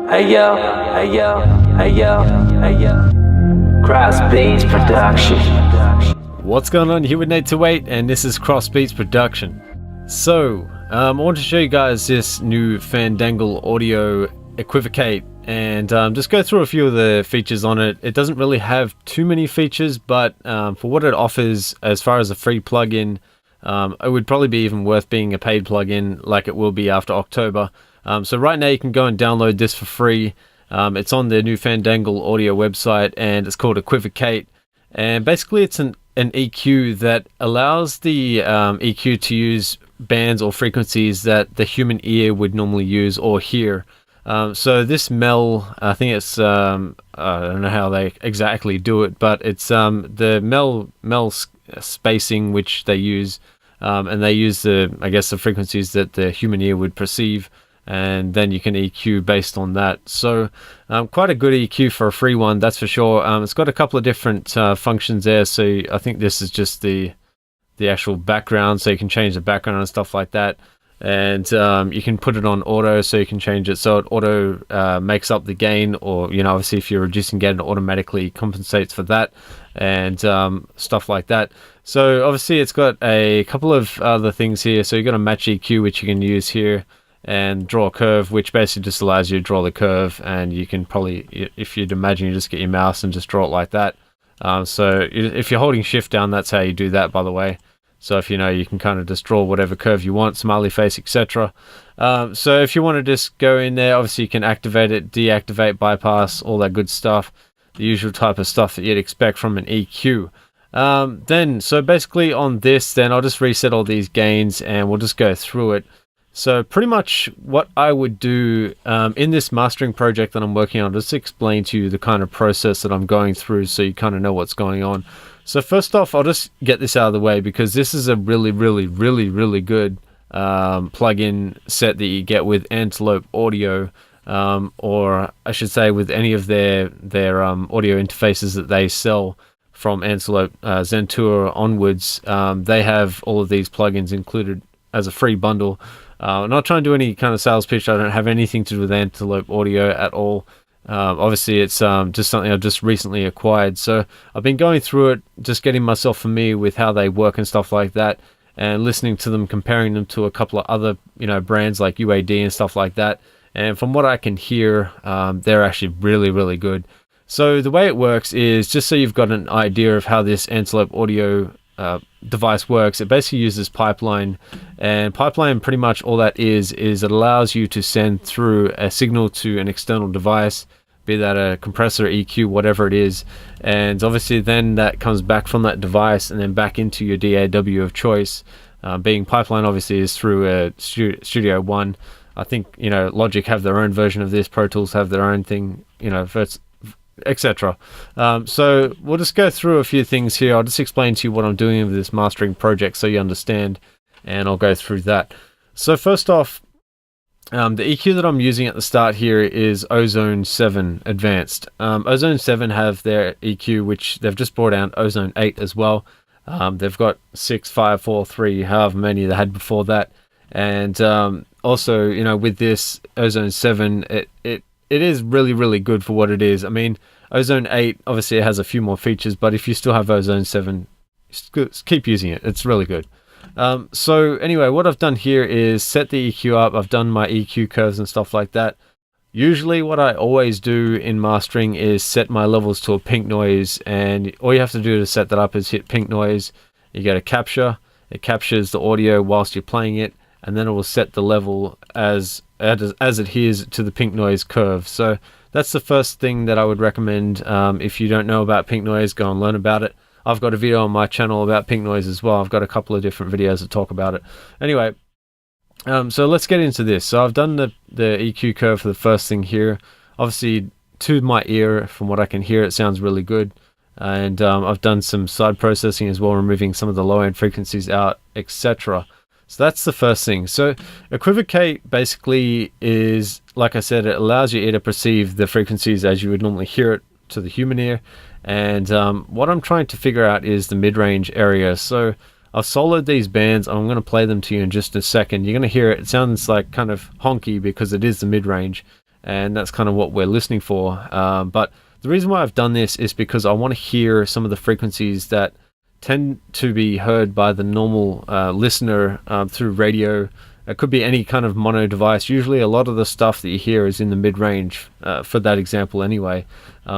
Hey yo, hey yo, hey yo, hey yo. Crossbeats production. What's going on? Here with Nate28, and this is Crossbeats production. So, I want to show you guys this new Newfangled audio EQuivocate, and just go through a few of the features on it. It doesn't really have too many features, but for what it offers as far as a free plugin, it would probably be even worth being a paid plugin like it will be after October. So right now you can go and download this for free. It's on the Newfangled audio website, and it's called EQuivocate. And basically it's an EQ that allows the EQ to use bands or frequencies that the human ear would normally use or hear. So this MEL, I think it's, I don't know how they exactly do it, but it's the MEL spacing which they use, and they use the frequencies that the human ear would perceive, and then you can EQ based on that. So quite a good EQ for a free one, that's for sure. It's got a couple of different functions there, so I think this is just the actual background, so you can change the background and stuff like that. And you can put it on auto, so you can change it so it auto makes up the gain, or obviously if you're reducing gain, it automatically compensates for that, and stuff like that. So obviously it's got a couple of other things here. So you've got a match EQ, which you can use here, and draw a curve, which basically just allows you to draw the curve, and you can probably, if you'd imagine, you just get your mouse and just draw it like that. So if you're holding shift down, that's how you do that, by the way. So if you can kind of just draw whatever curve you want, smiley face, etc. So if you want to just go in there, obviously you can activate it, deactivate, bypass, all that good stuff, the usual type of stuff that you'd expect from an EQ. So basically on this, then I'll just reset all these gains and we'll just go through it. So pretty much what I would do in this mastering project that I'm working on, just explain to you the kind of process that I'm going through, so you kind of know what's going on. So first off, I'll just get this out of the way, because this is a really good plugin set that you get with Antelope audio, or I should say with any of their audio interfaces that they sell from Antelope Zen Tour onwards. They have all of these plugins included as a free bundle. I'm not trying to do any kind of sales pitch. I don't have anything to do with Antelope audio at all. Obviously it's just something I've just recently acquired, so I've been going through it, just getting myself familiar with how they work and stuff like that, and listening to them, comparing them to a couple of other brands like UAD and stuff like that. And from what I can hear, they're actually really good. So the way it works is, just so you've got an idea of how this Antelope audio device works, it basically uses pipeline, and pipeline, pretty much all that is it allows you to send through a signal to an external device, be that a compressor, EQ, whatever it is, and obviously then that comes back from that device and then back into your DAW of choice. Being pipeline obviously is through Studio One. I think Logic have their own version of this, Pro Tools have their own thing, etc. So we'll just go through a few things here. I'll just explain to you what I'm doing with this mastering project so you understand, and I'll go through that. So first off, the EQ that I'm using at the start here is Ozone 7 Advanced. Ozone 7 have their EQ, which they've just brought out Ozone 8 as well. They've got 6, 5, 4, 3, however many they had before that. And also, with this Ozone 7, it is really good for what it is. I mean, Ozone 8, obviously it has a few more features, but if you still have Ozone 7, just keep using it. It's really good. So anyway, what I've done here is set the EQ up. I've done my EQ curves and stuff like that. Usually what I always do in mastering is set my levels to a pink noise, and all you have to do to set that up is hit pink noise. You go to capture. It captures the audio whilst you're playing it, and then it will set the level as it adheres to the pink noise curve. So that's the first thing that I would recommend. If you don't know about pink noise, go and learn about it. I've got a video on my channel about pink noise as well. I've got a couple of different videos that talk about it. Anyway, so let's get into this. So I've done the EQ curve for the first thing here. Obviously, to my ear, from what I can hear, it sounds really good. And I've done some side processing as well, removing some of the low-end frequencies out, etc. So that's the first thing. So EQuivocate basically is, like I said, it allows your ear to perceive the frequencies as you would normally hear it to the human ear. And what I'm trying to figure out is the mid-range area. So I've soloed these bands. I'm going to play them to you in just a second. You're going to hear it. It sounds like kind of honky because it is the mid-range. and that's kind of what we're listening for. But the reason why I've done this is because I want to hear some of the frequencies that tend to be heard by the normal listener through radio. It could be any kind of mono device. Usually a lot of the stuff that you hear is in the mid-range for that example anyway.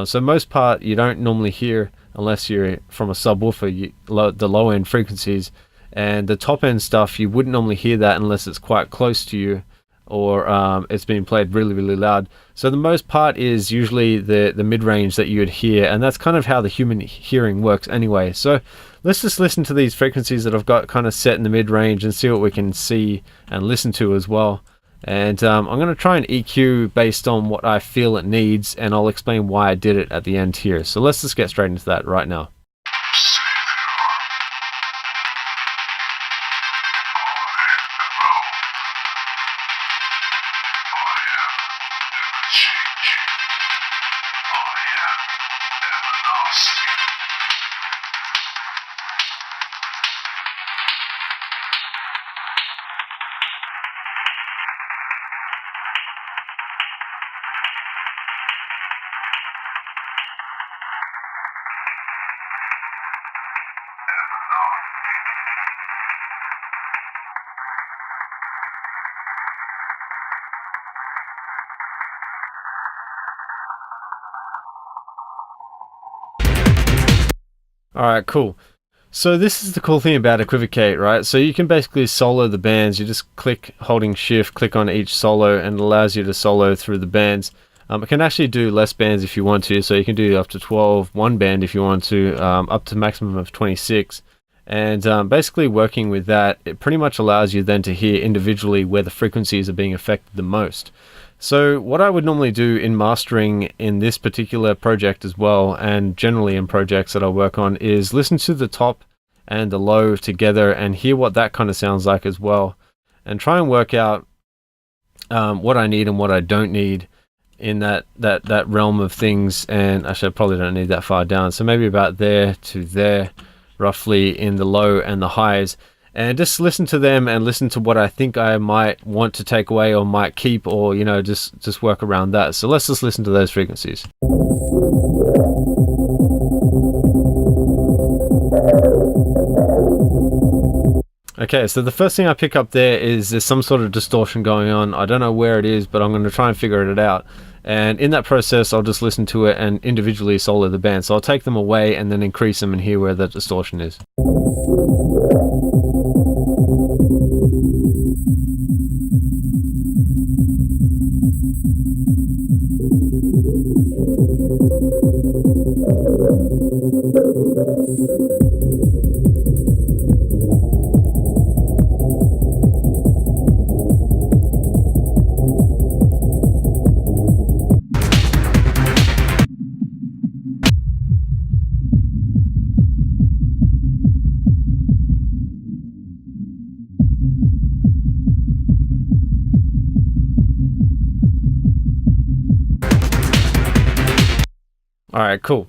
So most part you don't normally hear unless you're from a subwoofer, the low end frequencies, and the top end stuff you wouldn't normally hear that unless it's quite close to you or it's being played really, really loud. So the most part is usually the mid-range that you would hear, and that's kind of how the human hearing works anyway. So let's just listen to these frequencies that I've got kind of set in the mid-range and see what we can see and listen to as well. And I'm going to try and EQ based on what I feel it needs, and I'll explain why I did it at the end here. So let's just get straight into that right now. Alright, cool. So this is the cool thing about EQuivocate, right? So you can basically solo the bands. You just click, holding shift, click on each solo, and it allows you to solo through the bands. It can actually do less bands if you want to, so you can do up to 12, one band if you want to, up to maximum of 26. And basically working with that, it pretty much allows you then to hear individually where the frequencies are being affected the most. So what I would normally do in mastering in this particular project as well, and generally in projects that I work on, is listen to the top and the low together and hear what that kind of sounds like as well, and try and work out what I need and what I don't need in that realm of things. And actually I probably don't need that far down, so maybe about there to there roughly in the low and the highs, and just listen to them and listen to what I think I might want to take away or might keep, or just work around that. So let's just listen to those frequencies. Okay, so the first thing I pick up there's some sort of distortion going on. I don't know where it is, but I'm going to try and figure it out. And in that process, I'll just listen to it and individually solo the band. So I'll take them away and then increase them and hear where the distortion is. Alright, cool.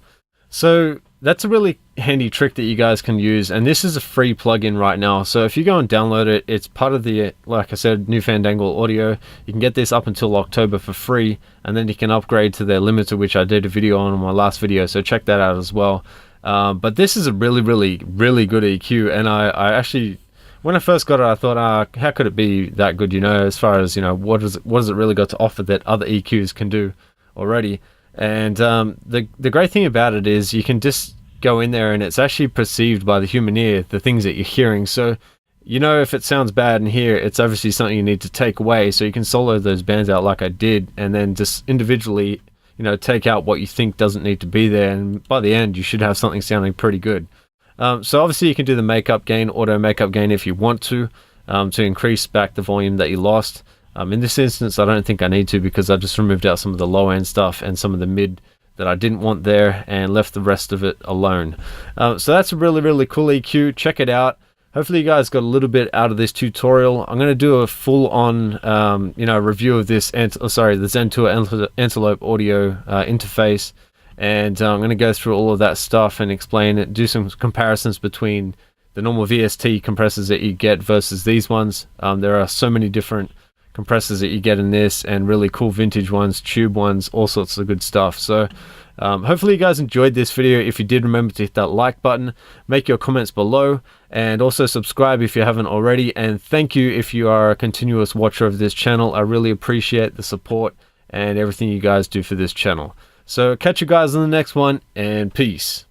So that's a really handy trick that you guys can use, and this is a free plugin right now. So if you go and download it, it's part of the, like I said, Newfangled audio. You can get this up until October for free, and then you can upgrade to their limiter, which I did a video on in my last video, so check that out as well. But this is a really good EQ, and I actually, when I first got it, I thought, how could it be that good, as far as, what does it really got to offer that other EQs can do already? And the great thing about it is you can just go in there and it's actually perceived by the human ear, the things that you're hearing. So, if it sounds bad in here, it's obviously something you need to take away. So you can solo those bands out like I did, and then just individually, take out what you think doesn't need to be there. And by the end, you should have something sounding pretty good. So obviously you can do the makeup gain, auto makeup gain if you want to increase back the volume that you lost. In this instance, I don't think I need to, because I just removed out some of the low end stuff and some of the mid that I didn't want there and left the rest of it alone. So that's a really cool EQ. Check it out. Hopefully you guys got a little bit out of this tutorial. I'm going to do a full-on review of this the Zen 2 Antelope audio interface, and I'm going to go through all of that stuff and explain it, do some comparisons between the normal VST compressors that you get versus these ones. There are so many different compressors that you get in this, and really cool vintage ones, tube ones, all sorts of good stuff. So hopefully you guys enjoyed this video. If you did, remember to hit that like button, make your comments below, and also subscribe if you haven't already. And thank you if you are a continuous watcher of this channel. I really appreciate the support and everything you guys do for this channel. So catch you guys in the next one, and peace.